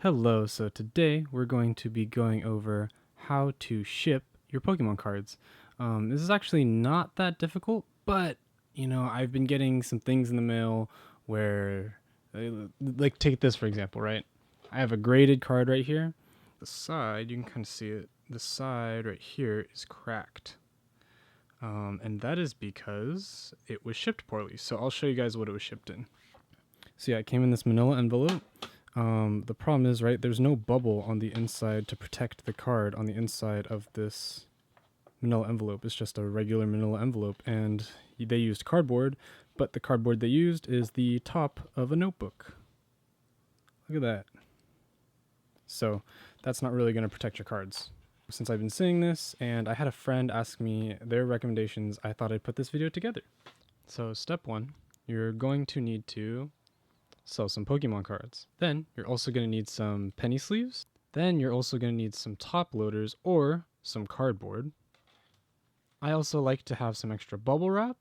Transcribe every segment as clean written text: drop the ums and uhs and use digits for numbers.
Hello, so today we're going to be going over how to ship your Pokemon cards. This is actually not that difficult, but I've been getting some things in the mail where, like, take this for example, right? I have a graded card right here. The side, you can kind of see it, the side right here is cracked. And that is because it was shipped poorly. So I'll show you guys what it was shipped in. So yeah, it came in this manila envelope. The problem is, right, there's no bubble on the inside to protect the card on the inside of this manila envelope. It's just a regular manila envelope, and they used cardboard, but the cardboard they used is the top of a notebook. Look at that. So that's not really going to protect your cards. Since I've been seeing this, and I had a friend ask me their recommendations, I thought I'd put this video together. So step one, you're going to need to sell some Pokemon cards. Then you're also going to need some penny sleeves. Then you're also going to need some top loaders or some cardboard. I also like to have some extra bubble wrap.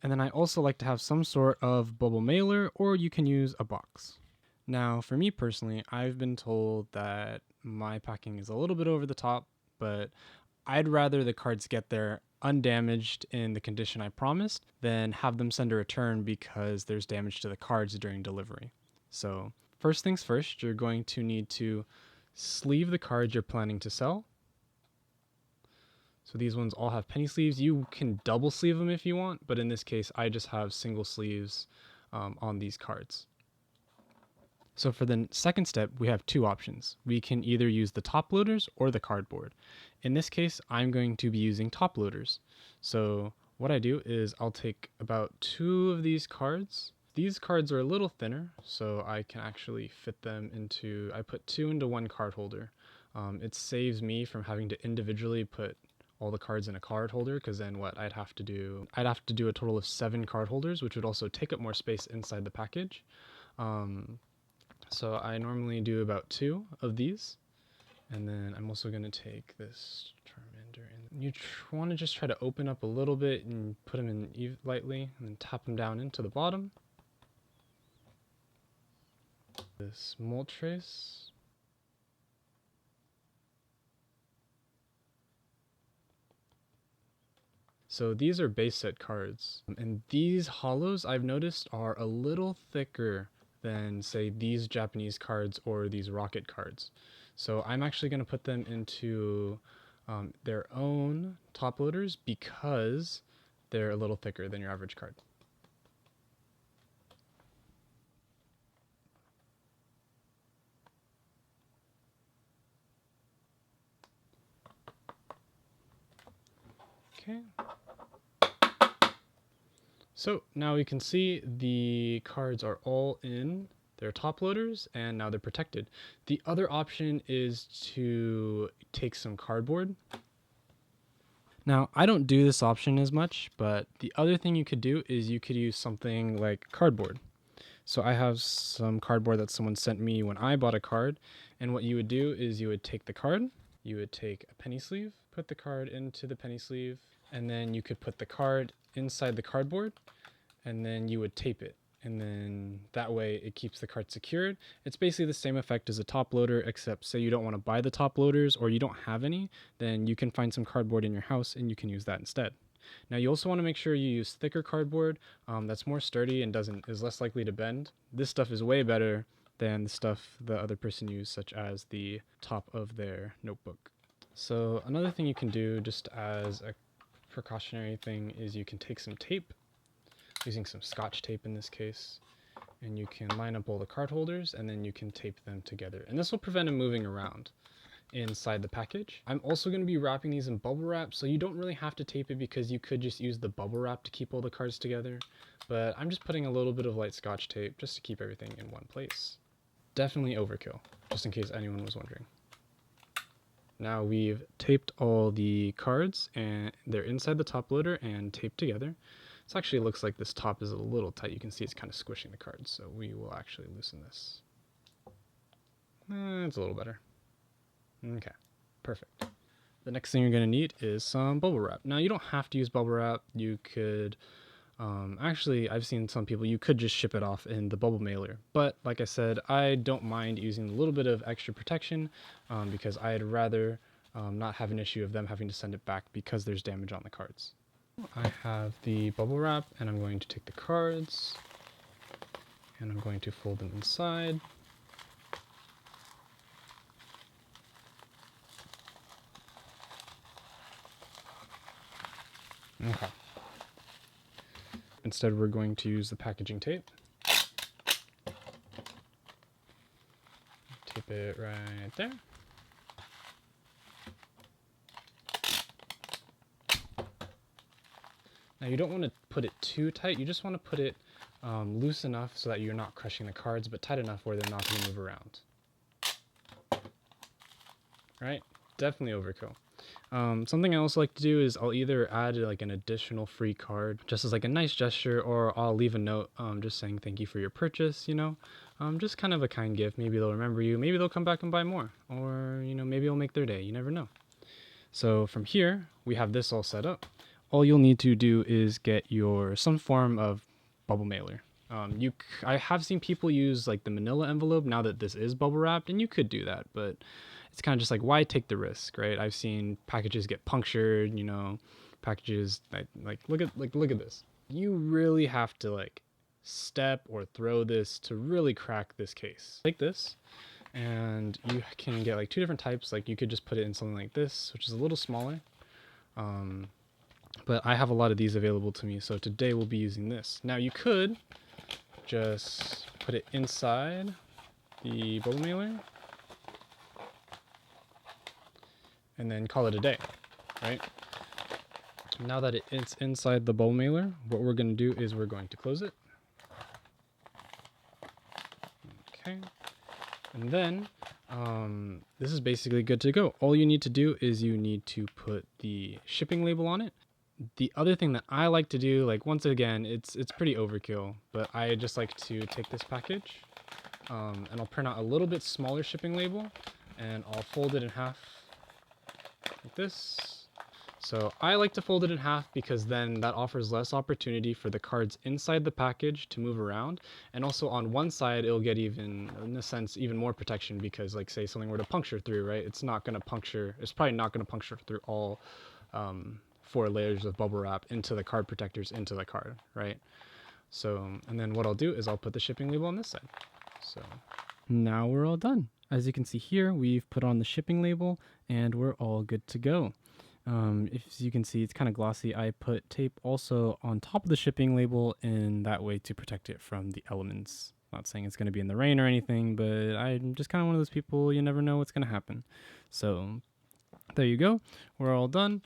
And then I also like to have some sort of bubble mailer, or you can use a box. Now, for me personally, I've been told that my packing is a little bit over the top, but I'd rather the cards get there undamaged in the condition I promised than have them send a return because there's damage to the cards during delivery. So, first things first, you're going to need to sleeve the cards you're planning to sell. So these ones all have penny sleeves. You can double sleeve them if you want, but in this case, I just have single sleeves on these cards. So for the second step, we have two options. We can either use the top loaders or the cardboard. In this case, I'm going to be using top loaders. So what I do is I'll take about 2 of these cards. These cards are a little thinner, so I can actually fit them into, I put 2 into one card holder. It saves me from having to individually put all the cards in a card holder, because then what I'd have to do a total of 7 card holders, which would also take up more space inside the package. So I normally do about 2 of these. And then I'm also going to take this Charmander. And you want to just try to open up a little bit and put them in lightly, and then tap them down into the bottom. This Moltres. So these are base set cards. And these hollows, I've noticed, are a little thicker than, say, these Japanese cards or these rocket cards. So I'm actually going to put them into their own top loaders because they're a little thicker than your average card. Okay. So now we can see the cards are all in their top loaders, and now they're protected. The other option is to take some cardboard. Now, I don't do this option as much, but the other thing you could do is you could use something like cardboard. So I have some cardboard that someone sent me when I bought a card, and what you would do is you would take the card, you would take a penny sleeve, put the card into the penny sleeve, and then you could put the card inside the cardboard, and then you would tape it. And then that way it keeps the card secured. It's basically the same effect as a top loader, except say you don't want to buy the top loaders or you don't have any, then you can find some cardboard in your house and you can use that instead. Now you also want to make sure you use thicker cardboard that's more sturdy and is less likely to bend. This stuff is way better than the stuff the other person used, such as the top of their notebook. So another thing you can do just as a precautionary thing is you can take some tape, using some Scotch tape in this case, and you can line up all the card holders and then you can tape them together. And this will prevent them moving around inside the package. I'm also going to be wrapping these in bubble wrap, so you don't really have to tape it because you could just use the bubble wrap to keep all the cards together. But I'm just putting a little bit of light Scotch tape just to keep everything in one place. Definitely overkill, just in case anyone was wondering. Now we've taped all the cards and they're inside the top loader and taped together. This actually looks like this top is a little tight. You can see it's kind of squishing the cards, so we will actually loosen this. It's a little better. Okay, perfect. The next thing you're going to need is some bubble wrap. Now you don't have to use bubble wrap. You could Actually, I've seen some people, you could just ship it off in the bubble mailer. But like I said, I don't mind using a little bit of extra protection because I'd rather not have an issue of them having to send it back because there's damage on the cards. I have the bubble wrap, and I'm going to take the cards and I'm going to fold them inside. Okay. Instead, we're going to use the packaging tape. Tape it right there. Now you don't want to put it too tight, you just want to put it loose enough so that you're not crushing the cards, but tight enough where they're not going to move around. Right? Definitely overkill. Something I also like to do is I'll either add like an additional free card just as like a nice gesture, or I'll leave a note just saying thank you for your purchase, you know, just kind of a kind gift. Maybe they'll remember you, maybe they'll come back and buy more, or you know, maybe it'll make their day, you never know. So from here we have this all set up. All you'll need to do is get your some form of bubble mailer. I have seen people use like the manila envelope now that this is bubble wrapped, and you could do that, but it's kind of just like, why take the risk, right? I've seen packages get punctured, you know, packages like look at this. You really have to like step or throw this to really crack this case. Like this, and you can get like two different types. Like you could just put it in something like this, which is a little smaller. But I have a lot of these available to me, so today we'll be using this. Now you could just put it inside the bubble mailer and then call it a day, right? Now that it's inside the bubble mailer, what we're going to do is we're going to close it. Okay. And then this is basically good to go. All you need to do is you need to put the shipping label on it. The other thing that I like to do, like once again, it's pretty overkill, but I just like to take this package and I'll print out a little bit smaller shipping label and I'll fold it in half like this. So I like to fold it in half because then that offers less opportunity for the cards inside the package to move around, and also on one side it'll get even, in a sense, even more protection because like say something were to puncture through, right? It's probably not going to puncture through all 4 layers of bubble wrap into the card protectors into the card, right? So, and then what I'll do is I'll put the shipping label on this side. So now we're all done. As you can see here, we've put on the shipping label and we're all good to go. If you can see, it's kind of glossy. I put tape also on top of the shipping label in that way to protect it from the elements. Not saying it's going to be in the rain or anything, but I'm just kind of one of those people, you never know what's going to happen. So there you go. We're all done.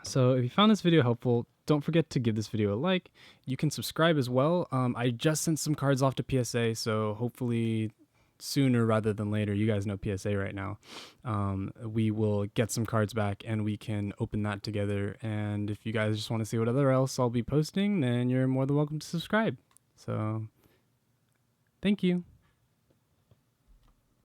So if you found this video helpful, don't forget to give this video a like. You can subscribe as well. I just sent some cards off to PSA, so hopefully sooner rather than later, you guys know PSA right now, we will get some cards back and we can open that together. And if you guys just want to see what other else I'll be posting, then you're more than welcome to subscribe. So thank you.